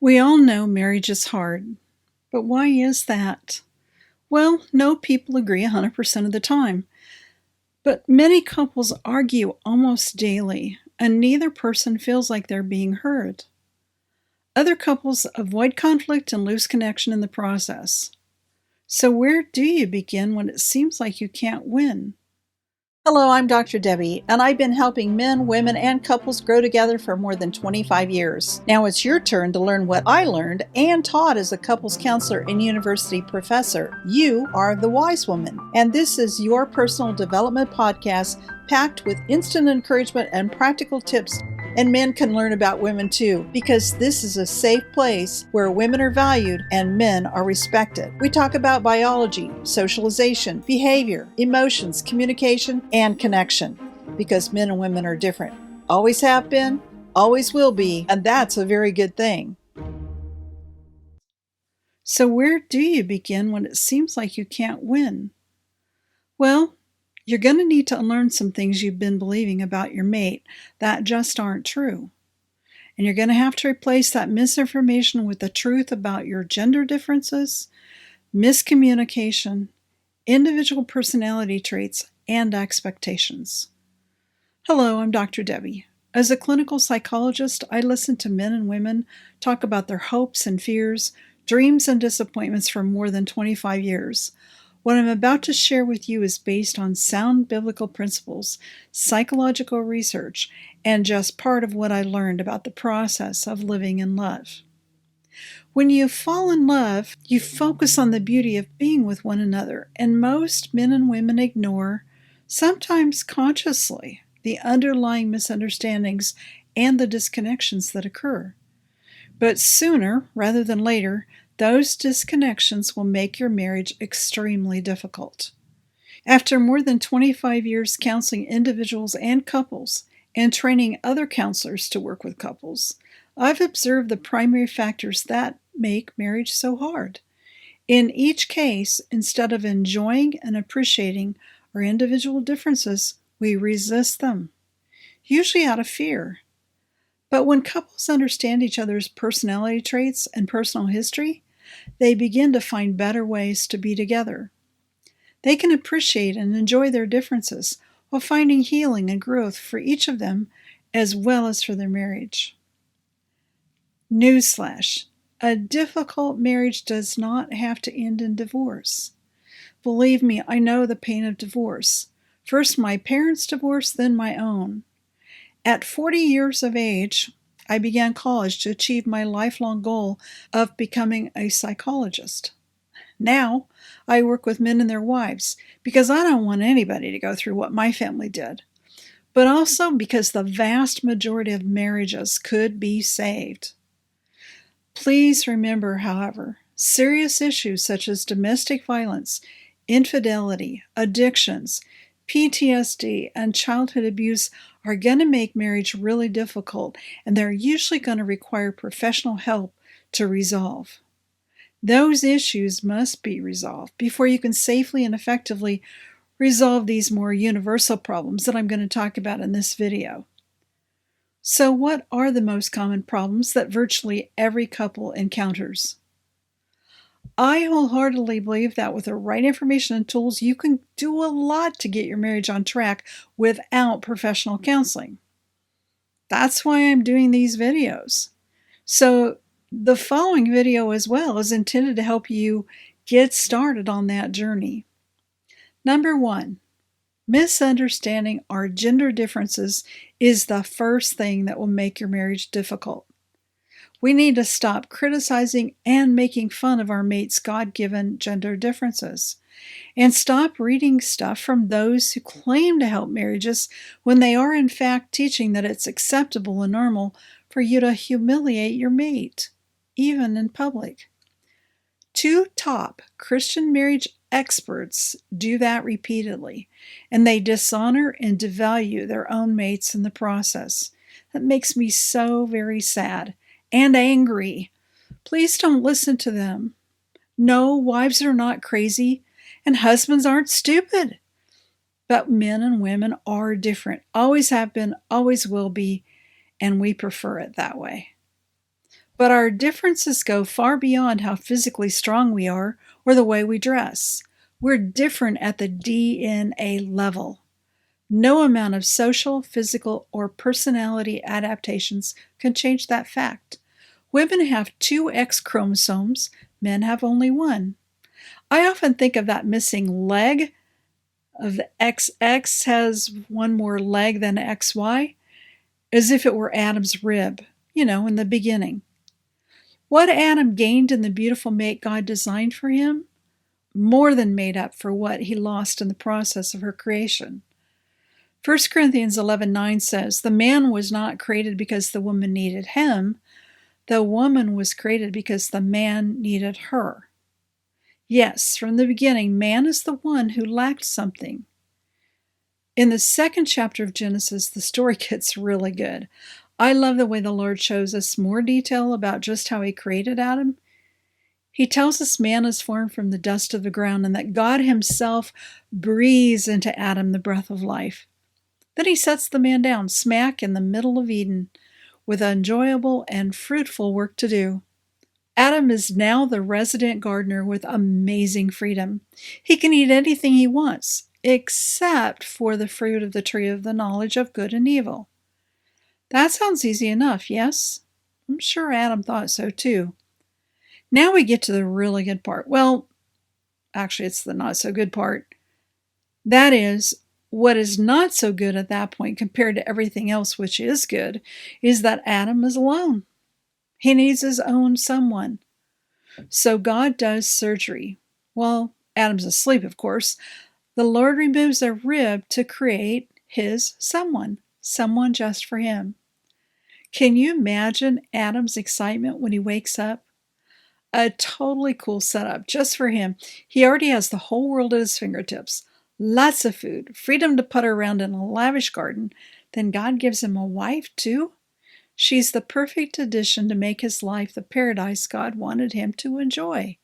We all know marriage is hard, but why is that? Well, no people agree 100% of the time, but many couples argue almost daily, and neither person feels like they're being heard. Other couples avoid conflict and lose connection in the process. So, where do you begin when it seems like you can't win? Hello, I'm Dr. Debbie, and I've been helping men, women, and couples grow together for more than 25 years. Now it's your turn to learn what I learned and taught as a couples counselor and university professor. You are the wise woman, and this is your personal development podcast packed with instant encouragement and practical tips. And men can learn about women too, because this is a safe place where women are valued and men are respected. We talk about biology, socialization, behavior, emotions, communication, and connection, because men and women are different. Always have been, always will be, and that's a very good thing. So where do you begin when it seems like you can't win? Well, you're going to need to unlearn some things you've been believing about your mate that just aren't true. And you're going to have to replace that misinformation with the truth about your gender differences, miscommunication, individual personality traits, and expectations. Hello, I'm Dr. Debbie. As a clinical psychologist, I listen to men and women talk about their hopes and fears, dreams and disappointments for more than 25 years. What I'm about to share with you is based on sound biblical principles, psychological research, and just part of what I learned about the process of living in love. When you fall in love, you focus on the beauty of being with one another, and most men and women ignore, sometimes consciously, the underlying misunderstandings and the disconnections that occur. But sooner rather than later, those disconnections will make your marriage extremely difficult. After more than 25 years counseling individuals and couples and training other counselors to work with couples, I've observed the primary factors that make marriage so hard. In each case, instead of enjoying and appreciating our individual differences, we resist them, usually out of fear. But when couples understand each other's personality traits and personal history, they begin to find better ways to be together. They can appreciate and enjoy their differences while finding healing and growth for each of them as well as for their marriage. Newsflash: a difficult marriage does not have to end in divorce. Believe me, I know the pain of divorce. First my parents' divorce, then my own. At 40 years of age, I began college to achieve my lifelong goal of becoming a psychologist. Now, I work with men and their wives because I don't want anybody to go through what my family did, but also because the vast majority of marriages could be saved. Please remember, however, serious issues such as domestic violence, infidelity, addictions, PTSD, and childhood abuse are going to make marriage really difficult, and they're usually going to require professional help to resolve. Those issues must be resolved before you can safely and effectively resolve these more universal problems that I'm going to talk about in this video. So, what are the most common problems that virtually every couple encounters? I wholeheartedly believe that with the right information and tools, you can do a lot to get your marriage on track without professional counseling. That's why I'm doing these videos. So the following video as well is intended to help you get started on that journey. Number 1, misunderstanding our gender differences is the first thing that will make your marriage difficult. We need to stop criticizing and making fun of our mate's God-given gender differences, and stop reading stuff from those who claim to help marriages when they are in fact teaching that it's acceptable and normal for you to humiliate your mate, even in public. 2 top Christian marriage experts do that repeatedly, and they dishonor and devalue their own mates in the process. That makes me so very sad and angry. Please don't listen to them. No, wives are not crazy, and husbands aren't stupid. But men and women are different, always have been, always will be, and we prefer it that way. But our differences go far beyond how physically strong we are or the way we dress. We're different at the DNA level. No amount of social, physical, or personality adaptations can change that fact. Women have two X chromosomes, men have only one. I often think of that missing leg of the XX has one more leg than XY, as if it were Adam's rib, in the beginning. What Adam gained in the beautiful mate God designed for him more than made up for what he lost in the process of her creation. 1 Corinthians 11:9 says, "The man was not created because the woman needed him. The woman was created because the man needed her." Yes, from the beginning, man is the one who lacked something. In the second chapter of Genesis, the story gets really good. I love the way the Lord shows us more detail about just how he created Adam. He tells us man is formed from the dust of the ground and that God himself breathes into Adam the breath of life. Then he sets the man down smack in the middle of Eden with enjoyable and fruitful work to do. Adam is now the resident gardener with amazing freedom. He can eat anything he wants, except for the fruit of the tree of the knowledge of good and evil. That sounds easy enough, yes? I'm sure Adam thought so too. Now we get to the really good part. Well, actually, it's the not so good part. That is, what is not so good at that point compared to everything else which is good, is that Adam is alone. He needs his own someone. So God does surgery. Well, Adam's asleep, of course. The Lord removes a rib to create his someone just for him. Can you imagine Adam's excitement when he wakes up? A totally cool setup just for him. He already has the whole world at his fingertips. Lots of food, freedom to putter around in a lavish garden. Then God gives him a wife, too. She's the perfect addition to make his life the paradise God wanted him to enjoy.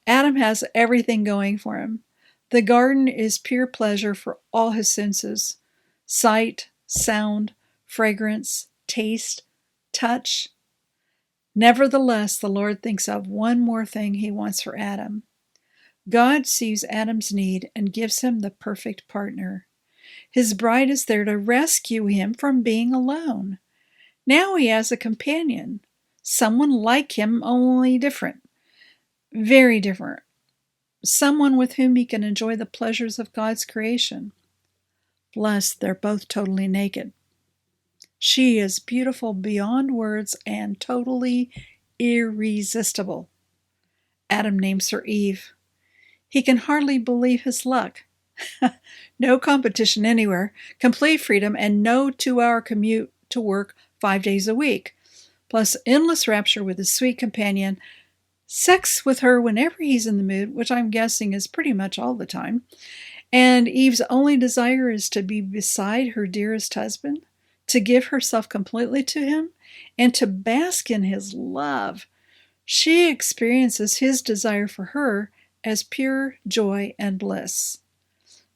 Adam has everything going for him. The garden is pure pleasure for all his senses: sight, sound, fragrance, taste, touch. Nevertheless, the Lord thinks of one more thing he wants for Adam. God sees Adam's need and gives him the perfect partner. His bride is there to rescue him from being alone. Now he has a companion, someone like him, only different, very different, someone with whom he can enjoy the pleasures of God's creation. Plus, they're both totally naked. She is beautiful beyond words and totally irresistible. Adam names her Eve. He can hardly believe his luck. No competition anywhere, complete freedom, and no 2-hour commute to work 5 days a week. Plus endless rapture with his sweet companion, sex with her whenever he's in the mood, which I'm guessing is pretty much all the time. And Eve's only desire is to be beside her dearest husband, to give herself completely to him, and to bask in his love. She experiences his desire for her as pure joy and bliss.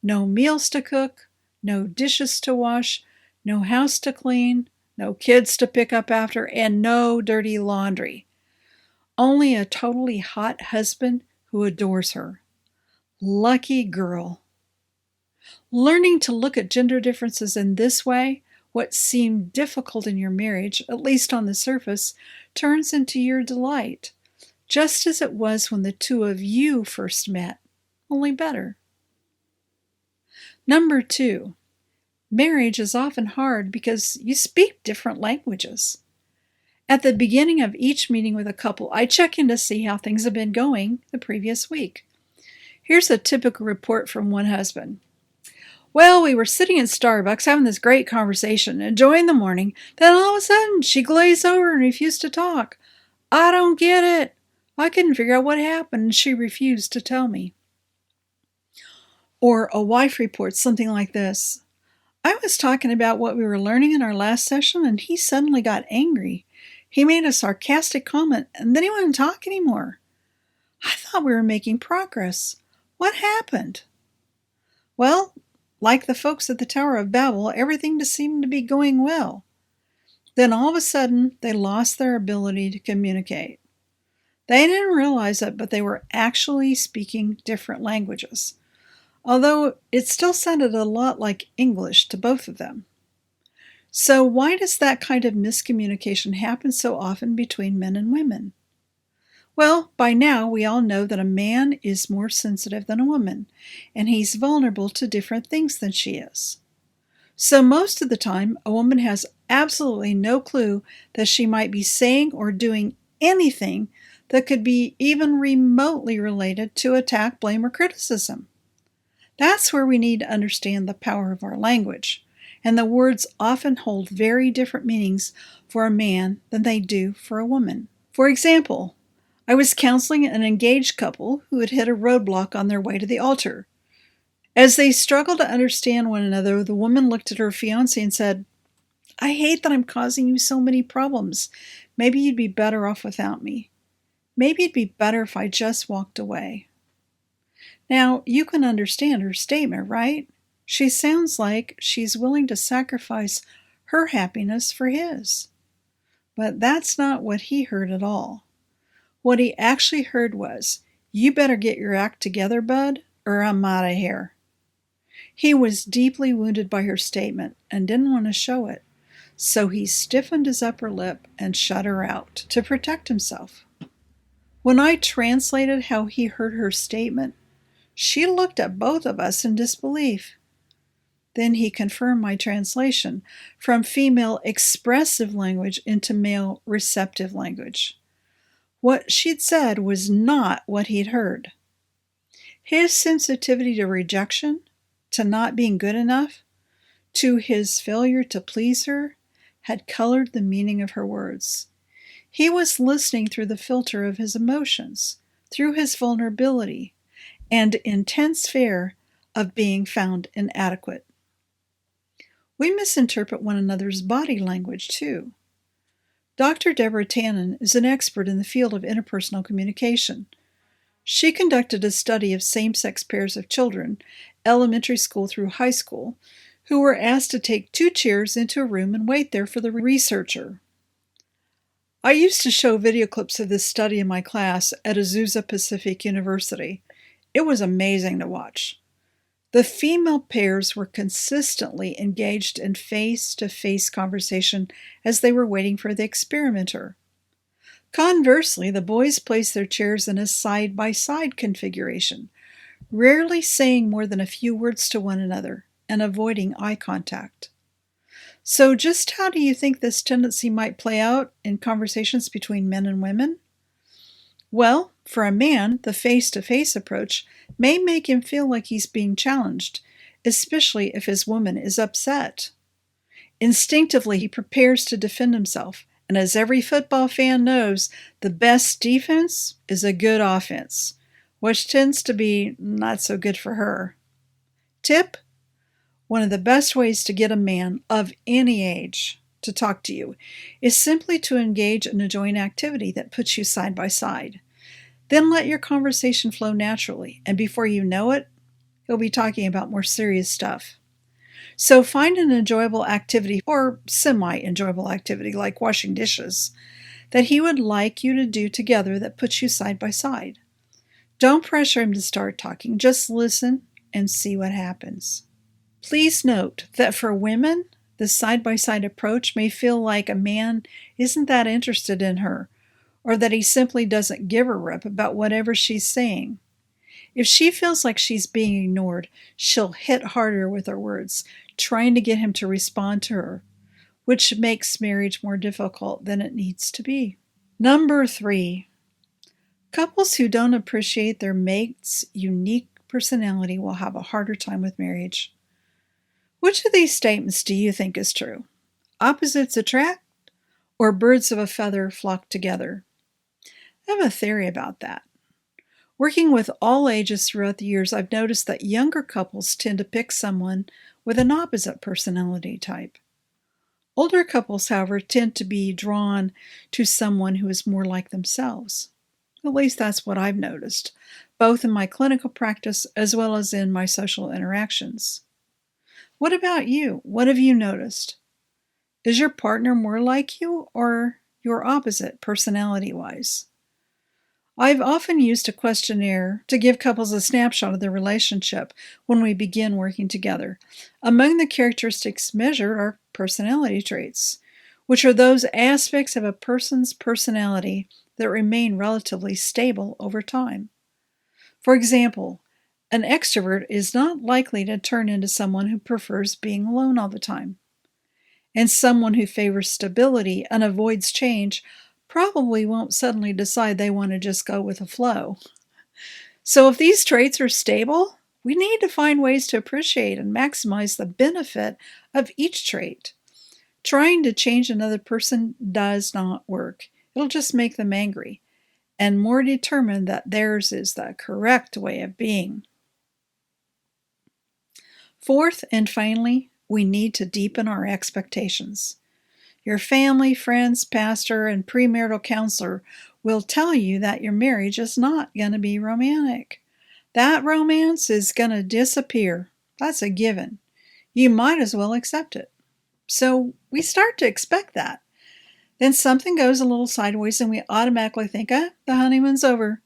No meals to cook, no dishes to wash, no house to clean, no kids to pick up after, and no dirty laundry. Only a totally hot husband who adores her. Lucky girl. Learning to look at gender differences in this way, what seemed difficult in your marriage, at least on the surface, turns into your delight, just as it was when the two of you first met, only better. Number 2, marriage is often hard because you speak different languages. At the beginning of each meeting with a couple, I check in to see how things have been going the previous week. Here's a typical report from one husband. Well, we were sitting in Starbucks having this great conversation, enjoying the morning. Then all of a sudden, she glazed over and refused to talk. I don't get it. I couldn't figure out what happened, and she refused to tell me. Or a wife reports something like this. I was talking about what we were learning in our last session, and he suddenly got angry. He made a sarcastic comment, and then he wouldn't talk anymore. I thought we were making progress. What happened? Well, like the folks at the Tower of Babel, everything just seemed to be going well. Then all of a sudden, they lost their ability to communicate. They didn't realize it, but they were actually speaking different languages, although it still sounded a lot like English to both of them. So, why does that kind of miscommunication happen so often between men and women? Well, by now we all know that a man is more sensitive than a woman, and he's vulnerable to different things than she is. So, most of the time, a woman has absolutely no clue that she might be saying or doing anything that could be even remotely related to attack, blame, or criticism. That's where we need to understand the power of our language, and the words often hold very different meanings for a man than they do for a woman. For example, I was counseling an engaged couple who had hit a roadblock on their way to the altar. As they struggled to understand one another, the woman looked at her fiancé and said, "I hate that I'm causing you so many problems. Maybe you'd be better off without me. Maybe it'd be better if I just walked away." Now, you can understand her statement, right? She sounds like she's willing to sacrifice her happiness for his. But that's not what he heard at all. What he actually heard was, "You better get your act together, bud, or I'm out of here." He was deeply wounded by her statement and didn't want to show it, so he stiffened his upper lip and shut her out to protect himself. When I translated how he heard her statement, she looked at both of us in disbelief. Then he confirmed my translation from female expressive language into male receptive language. What she'd said was not what he'd heard. His sensitivity to rejection, to not being good enough, to his failure to please her, had colored the meaning of her words. He was listening through the filter of his emotions, through his vulnerability, and intense fear of being found inadequate. We misinterpret one another's body language, too. Dr. Deborah Tannen is an expert in the field of interpersonal communication. She conducted a study of same-sex pairs of children, elementary school through high school, who were asked to take 2 chairs into a room and wait there for the researcher. I used to show video clips of this study in my class at Azusa Pacific University. It was amazing to watch. The female pairs were consistently engaged in face-to-face conversation as they were waiting for the experimenter. Conversely, the boys placed their chairs in a side-by-side configuration, rarely saying more than a few words to one another and avoiding eye contact. So just how do you think this tendency might play out in conversations between men and women? Well, for a man, the face-to-face approach may make him feel like he's being challenged, especially if his woman is upset. Instinctively, he prepares to defend himself, and as every football fan knows, the best defense is a good offense, which tends to be not so good for her. Tip: one of the best ways to get a man of any age to talk to you is simply to engage in a joint activity that puts you side by side. Then let your conversation flow naturally, and before you know it, he'll be talking about more serious stuff. So find an enjoyable activity, or semi-enjoyable activity like washing dishes, that he would like you to do together that puts you side by side. Don't pressure him to start talking, just listen and see what happens. Please note that for women, the side-by-side approach may feel like a man isn't that interested in her, or that he simply doesn't give a rip about whatever she's saying. If she feels like she's being ignored, she'll hit harder with her words, trying to get him to respond to her, which makes marriage more difficult than it needs to be. Number 3, couples who don't appreciate their mate's unique personality will have a harder time with marriage. Which of these statements do you think is true? Opposites attract, or birds of a feather flock together? I have a theory about that. Working with all ages throughout the years, I've noticed that younger couples tend to pick someone with an opposite personality type. Older couples, however, tend to be drawn to someone who is more like themselves. At least that's what I've noticed, both in my clinical practice as well as in my social interactions. What about you? What have you noticed? Is your partner more like you or your opposite personality-wise? I've often used a questionnaire to give couples a snapshot of their relationship when we begin working together. Among the characteristics measured are personality traits, which are those aspects of a person's personality that remain relatively stable over time. For example, an extrovert is not likely to turn into someone who prefers being alone all the time. And someone who favors stability and avoids change probably won't suddenly decide they want to just go with the flow. So if these traits are stable, we need to find ways to appreciate and maximize the benefit of each trait. Trying to change another person does not work. It'll just make them angry and more determined that theirs is the correct way of being. Fourth and finally, we need to deepen our expectations. Your family, friends, pastor, and premarital counselor will tell you that your marriage is not going to be romantic. That romance is going to disappear. That's a given. You might as well accept it. So we start to expect that. Then something goes a little sideways and we automatically think, the honeymoon's over.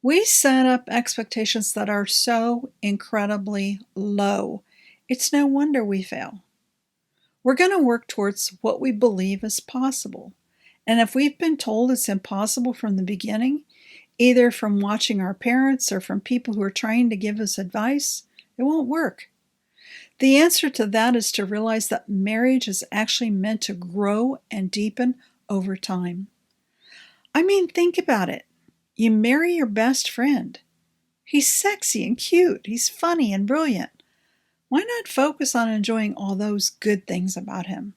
We set up expectations that are so incredibly low. It's no wonder we fail. We're going to work towards what we believe is possible. And if we've been told it's impossible from the beginning, either from watching our parents or from people who are trying to give us advice, it won't work. The answer to that is to realize that marriage is actually meant to grow and deepen over time. I mean, think about it. You marry your best friend. He's sexy and cute. He's funny and brilliant. Why not focus on enjoying all those good things about him?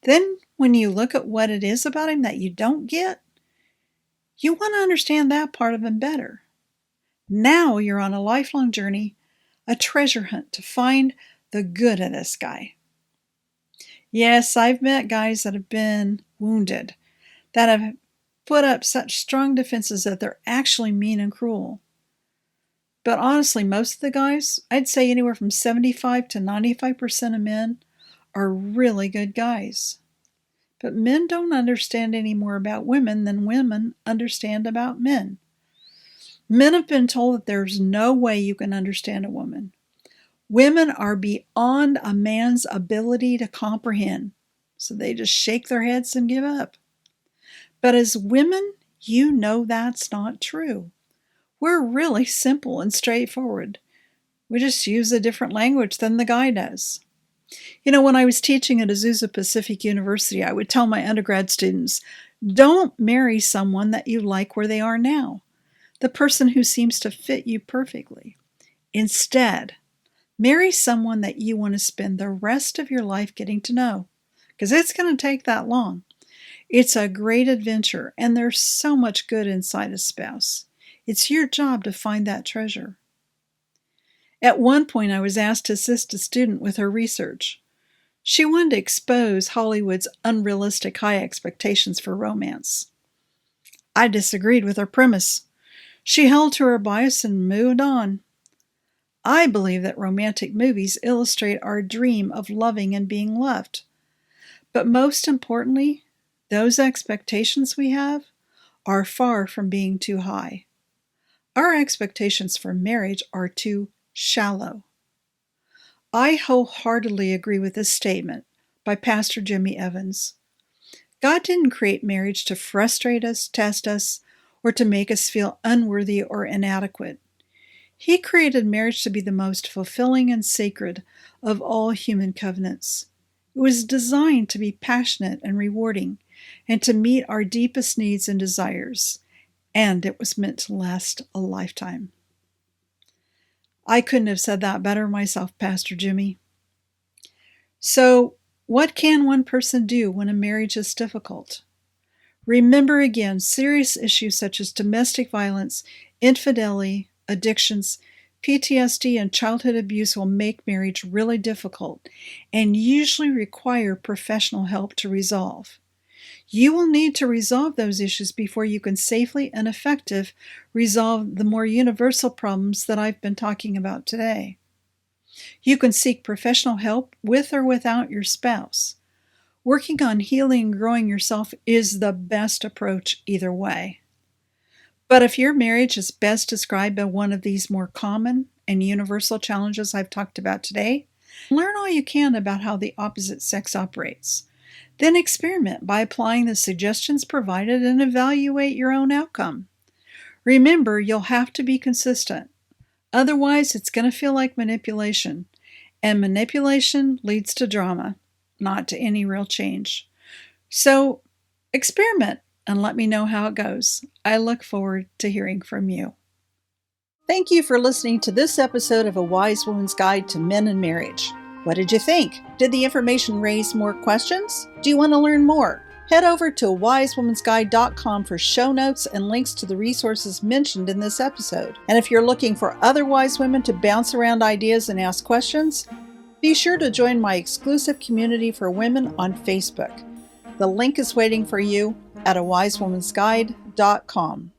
Then, when you look at what it is about him that you don't get, you want to understand that part of him better. Now you're on a lifelong journey, a treasure hunt to find the good in this guy. Yes, I've met guys that have been wounded, that have put up such strong defenses that they're actually mean and cruel. But honestly, most of the guys, I'd say anywhere from 75 to 95% of men, are really good guys. But men don't understand any more about women than women understand about men. Men have been told that there's no way you can understand a woman. Women are beyond a man's ability to comprehend, so they just shake their heads and give up. But as women, you know that's not true. We're really simple and straightforward. We just use a different language than the guy does. When I was teaching at Azusa Pacific University, I would tell my undergrad students, don't marry someone that you like where they are now, the person who seems to fit you perfectly. Instead, marry someone that you want to spend the rest of your life getting to know, because it's going to take that long. It's a great adventure, and there's so much good inside a spouse. It's your job to find that treasure. At one point, I was asked to assist a student with her research. She wanted to expose Hollywood's unrealistic high expectations for romance. I disagreed with her premise. She held to her bias and moved on. I believe that romantic movies illustrate our dream of loving and being loved. But most importantly, those expectations we have are far from being too high. Our expectations for marriage are too shallow. I wholeheartedly agree with this statement by Pastor Jimmy Evans. God didn't create marriage to frustrate us, test us, or to make us feel unworthy or inadequate. He created marriage to be the most fulfilling and sacred of all human covenants. It was designed to be passionate and rewarding, and to meet our deepest needs and desires, and it was meant to last a lifetime. I couldn't have said that better myself, Pastor Jimmy. So, what can one person do when a marriage is difficult? Remember again, serious issues such as domestic violence, infidelity, addictions, PTSD, and childhood abuse will make marriage really difficult and usually require professional help to resolve. You will need to resolve those issues before you can safely and effectively resolve the more universal problems that I've been talking about today. You can seek professional help with or without your spouse. Working on healing and growing yourself is the best approach either way. But if your marriage is best described by one of these more common and universal challenges I've talked about today, learn all you can about how the opposite sex operates. Then experiment by applying the suggestions provided and evaluate your own outcome. Remember, you'll have to be consistent. Otherwise, it's going to feel like manipulation. And manipulation leads to drama, not to any real change. So experiment and let me know how it goes. I look forward to hearing from you. Thank you for listening to this episode of A Wise Woman's Guide to Men and Marriage. What did you think? Did the information raise more questions? Do you want to learn more? Head over to wisewomansguide.com for show notes and links to the resources mentioned in this episode. And if you're looking for other wise women to bounce around ideas and ask questions, be sure to join my exclusive community for women on Facebook. The link is waiting for you at awisewomansguide.com.